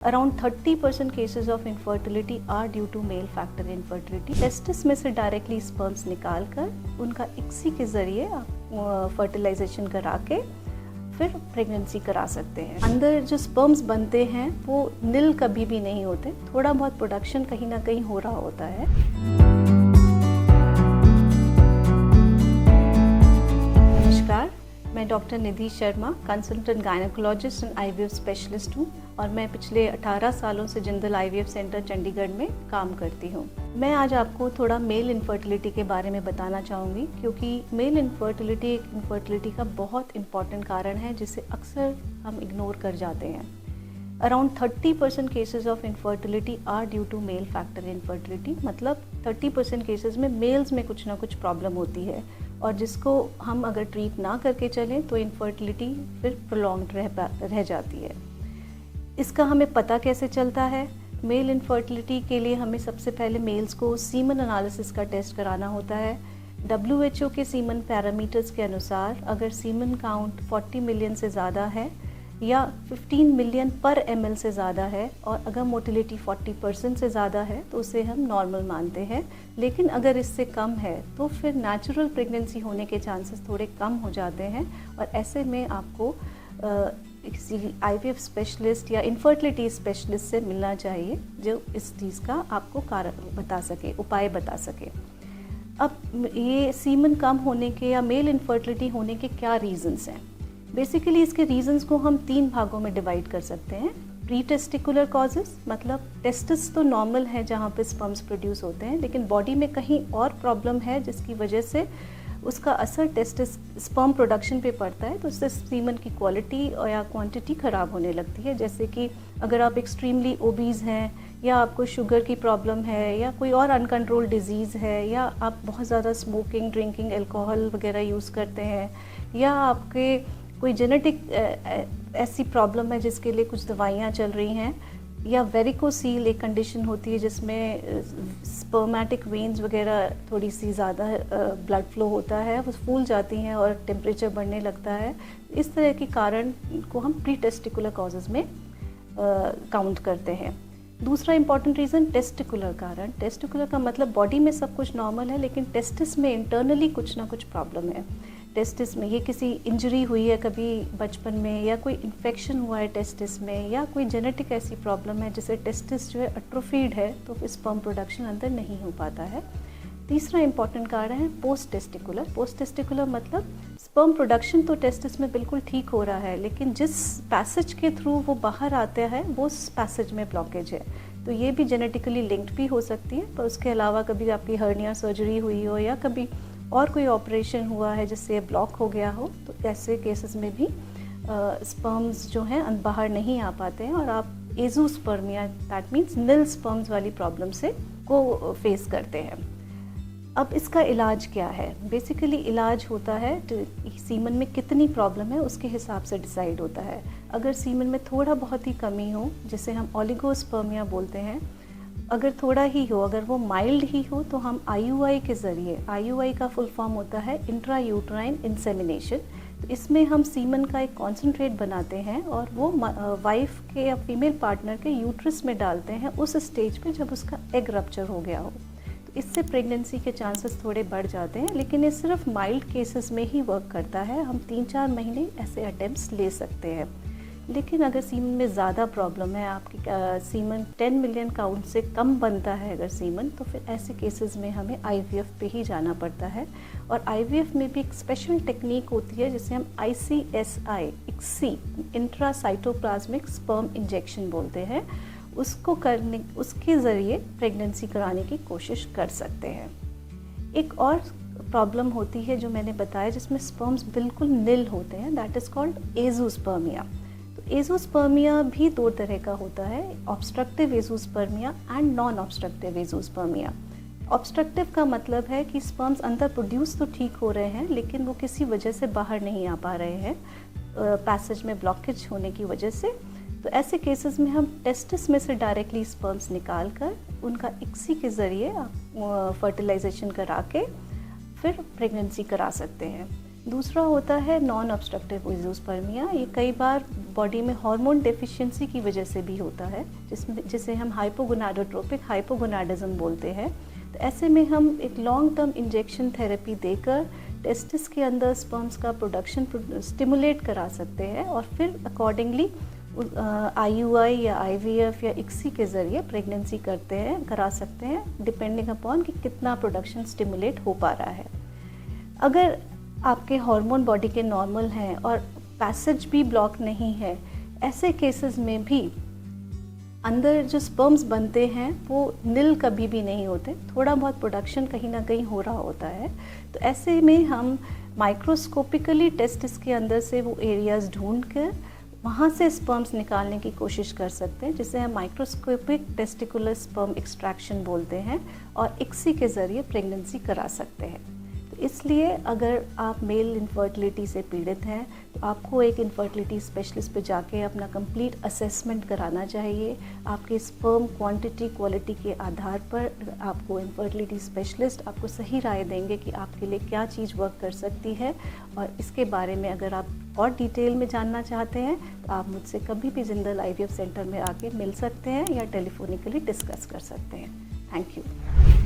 Around 30% cases of infertility are due to male factor infertility. Testis में से directly sperms निकाल कर उनका इक्सी के ज़रिए फर्टिलाइजेशन करा के फिर प्रेगनेंसी करा सकते हैं। अंदर जो स्पर्म्स बनते हैं वो नील कभी भी नहीं होते, थोड़ा बहुत प्रोडक्शन कहीं ना कहीं हो रहा होता है। नमस्कार, मैं doctor Nidhi Sharma, consultant gynaecologist and IVF specialist हूँ और मैं पिछले 18 सालों से जिंदल आईवीएफ सेंटर चंडीगढ़ में काम करती हूँ। मैं आज आपको थोड़ा मेल इनफर्टिलिटी के बारे में बताना चाहूँगी, क्योंकि मेल इनफर्टिलिटी एक इनफर्टिलिटी का बहुत इम्पॉर्टेंट कारण है जिसे अक्सर हम इग्नोर कर जाते हैं। Around 30% cases of infertility are due to male factor infertility, मतलब 30% केसेस में मेल्स में कुछ ना कुछ प्रॉब्लम होती है और जिसको हम अगर ट्रीट ना करके चलें तो इनफर्टिलिटी फिर प्रोलॉन्ग्ड रह जाती है। इसका हमें पता कैसे चलता है? मेल इनफर्टिलिटी के लिए हमें सबसे पहले मेल्स को सीमन एनालिसिस का टेस्ट कराना होता है। WHO के सीमन पैरामीटर्स के अनुसार अगर सीमन काउंट 40 मिलियन से ज़्यादा है या 15 मिलियन पर ml से ज़्यादा है और अगर मोटिलिटी 40% से ज़्यादा है तो उसे हम नॉर्मल मानते हैं, लेकिन अगर इससे कम है तो फिर नेचुरल प्रेगनेंसी होने के चांसेस थोड़े कम हो जाते हैं और ऐसे में आपको किसी आईवीएफ स्पेशलिस्ट या इनफर्टिलिटी स्पेशलिस्ट से मिलना चाहिए जो इस चीज़ का आपको कारण बता सके, उपाय बता सके। अब ये सीमन कम होने के या मेल इनफर्टिलिटी होने के क्या रीजंस हैं? बेसिकली इसके रीजंस को हम 3 भागों में डिवाइड कर सकते हैं। प्री टेस्टिकुलर कॉजेस, मतलब टेस्टिस तो नॉर्मल है जहाँ पे स्पर्म्स प्रोड्यूस होते हैं, लेकिन बॉडी में कहीं और प्रॉब्लम है जिसकी वजह से उसका असर टेस्टिस स्पर्म प्रोडक्शन पे पड़ता है, तो उससे सीमन की क्वालिटी और या क्वांटिटी ख़राब होने लगती है। जैसे कि अगर आप एक्सट्रीमली ओबीज हैं या आपको शुगर की प्रॉब्लम है या कोई और अनकंट्रोल डिजीज़ है या आप बहुत ज़्यादा स्मोकिंग, ड्रिंकिंग, अल्कोहल वगैरह यूज़ करते हैं या आपके कोई जेनेटिक ऐसी प्रॉब्लम है जिसके लिए कुछ दवाइयाँ चल रही हैं, या वेरिकोसील एक कंडीशन होती है जिसमें स्पर्मेटिक वेन्स वगैरह थोड़ी सी ज़्यादा ब्लड फ्लो होता है, वो फूल जाती हैं और टेम्परेचर बढ़ने लगता है। इस तरह के कारण को हम प्री टेस्टिकुलर कॉजेज़ में काउंट करते हैं। दूसरा इंपॉर्टेंट रीज़न टेस्टिकुलर कारण। टेस्टिकुलर का मतलब बॉडी में सब कुछ नॉर्मल है लेकिन टेस्टिस में इंटरनली कुछ ना कुछ प्रॉब्लम है। टेस्टिस में ये किसी इंजरी हुई है कभी बचपन में या कोई इन्फेक्शन हुआ है टेस्टिस में या कोई जेनेटिक ऐसी प्रॉब्लम है जिससे टेस्टिस जो है एट्रोफीड है तो स्पर्म प्रोडक्शन अंदर नहीं हो पाता है। तीसरा इंपॉर्टेंट कारण है पोस्ट टेस्टिकुलर। पोस्ट टेस्टिकुलर मतलब स्पर्म प्रोडक्शन तो टेस्टिस में बिल्कुल ठीक हो रहा है लेकिन जिस पैसेज के थ्रू वो बाहर आता है वो उस पैसेज में ब्लॉकेज है, तो ये भी जेनेटिकली लिंक्ड भी हो सकती है। पर उसके अलावा कभी आपकी हर्निया सर्जरी हुई हो या कभी और कोई ऑपरेशन हुआ है जिससे ब्लॉक हो गया हो, तो ऐसे केसेस में भी स्पर्म्स जो हैं बाहर नहीं आ पाते हैं और आप azoospermia, that means nil sperms वाली प्रॉब्लम से को फेस करते हैं। अब इसका इलाज क्या है? बेसिकली इलाज होता है सीमन में कितनी प्रॉब्लम है उसके हिसाब से डिसाइड होता है। अगर सीमन में थोड़ा बहुत ही कमी हो, जिसे हम ओलिगोस्पर्मिया बोलते हैं, अगर थोड़ा ही हो, अगर वो माइल्ड ही हो, तो हम IUI के ज़रिए, IUI का फुल फॉर्म होता है इंट्रा यूट्राइन इंसेमिनेशन, तो इसमें हम सीमन का एक कॉन्सेंट्रेट बनाते हैं और वो वाइफ के या फीमेल पार्टनर के यूट्रस में डालते हैं उस स्टेज पे जब उसका एग रप्चर हो गया हो। तो इससे प्रेगनेंसी के चांसेस थोड़े बढ़ जाते हैं, लेकिन ये सिर्फ माइल्ड केसेस में ही वर्क करता है। हम 3-4 महीने ऐसे अटेम्प्ट्स ले सकते हैं। लेकिन अगर सीमन में ज़्यादा प्रॉब्लम है, आपकी सीमन 10 मिलियन काउंट से कम बनता है अगर सीमन, तो फिर ऐसे केसेस में हमें IVF पे ही जाना पड़ता है। और IVF में भी एक स्पेशल टेक्निक होती है जिसे हम ICSI इंट्रासाइटोप्लाज्मिक स्पर्म इंजेक्शन बोलते हैं। उसके ज़रिए प्रेगनेंसी कराने की कोशिश कर सकते हैं। एक और प्रॉब्लम होती है जो मैंने बताया जिसमें स्पर्म्स बिल्कुल नील होते हैं, दैट इज़ कॉल्ड एज़ोस्पर्मिया। तो एज़ोस्पर्मिया भी 2 तरह का होता है, obstructive azoospermia and non obstructive azoospermia. Obstructive का मतलब है कि स्पर्म्स अंदर प्रोड्यूस तो ठीक हो रहे हैं लेकिन वो किसी वजह से बाहर नहीं आ पा रहे हैं, पैसेज में ब्लॉकेज होने की वजह से। तो ऐसे केसेस में हम टेस्टिस में से डायरेक्टली स्पर्म्स निकाल कर उनका इक्सी के ज़रिए फर्टिलाइजेशन करा के फिर प्रेगनेंसी करा सकते हैं। दूसरा होता है नॉन ऑब्स्ट्रक्टिव एज़ोस्पर्मिया। ये कई बार बॉडी में हार्मोन डेफिशिएंसी की वजह से भी होता है, जिसे हम हाइपोगोनाडोट्रोपिक हाइपोगोनाडिज्म बोलते हैं। तो ऐसे में हम एक लॉन्ग टर्म इंजेक्शन थेरेपी देकर टेस्टिस के अंदर स्पर्म्स का प्रोडक्शन स्टिमुलेट करा सकते हैं और फिर अकॉर्डिंगली IUI या IVF या ICSI के ज़रिए प्रेगनेंसी करा सकते हैं, डिपेंडिंग अपॉन कि कितना प्रोडक्शन स्टिमुलेट हो पा रहा है। अगर आपके हार्मोन बॉडी के नॉर्मल हैं और पैसेज भी ब्लॉक नहीं है, ऐसे केसेस में भी अंदर जो स्पर्म्स बनते हैं वो नील कभी भी नहीं होते, थोड़ा बहुत प्रोडक्शन कहीं ना कहीं हो रहा होता है। तो ऐसे में हम माइक्रोस्कोपिकली टेस्टिस के अंदर से वो एरियाज ढूंढ कर वहाँ से स्पर्म्स निकालने की कोशिश कर सकते हैं, जिसे हम माइक्रोस्कोपिक टेस्टिकुलर स्पर्म एक्सट्रैक्शन बोलते हैं, और ICSI के ज़रिए प्रेगनेंसी करा सकते हैं। तो इसलिए अगर आप मेल इनफर्टिलिटी से पीड़ित हैं तो आपको एक इनफर्टिलिटी स्पेशलिस्ट पे जाके अपना कंप्लीट असेसमेंट कराना चाहिए। आपके स्पर्म क्वांटिटी क्वालिटी के आधार पर आपको इनफर्टिलिटी स्पेशलिस्ट आपको सही राय देंगे कि आपके लिए क्या चीज़ वर्क कर सकती है। और इसके बारे में अगर आप और डिटेल में जानना चाहते हैं तो आप मुझसे कभी भी जिंदल IVF सेंटर में आके मिल सकते हैं या टेलीफोनिकली डिस्कस कर सकते हैं। Thank you.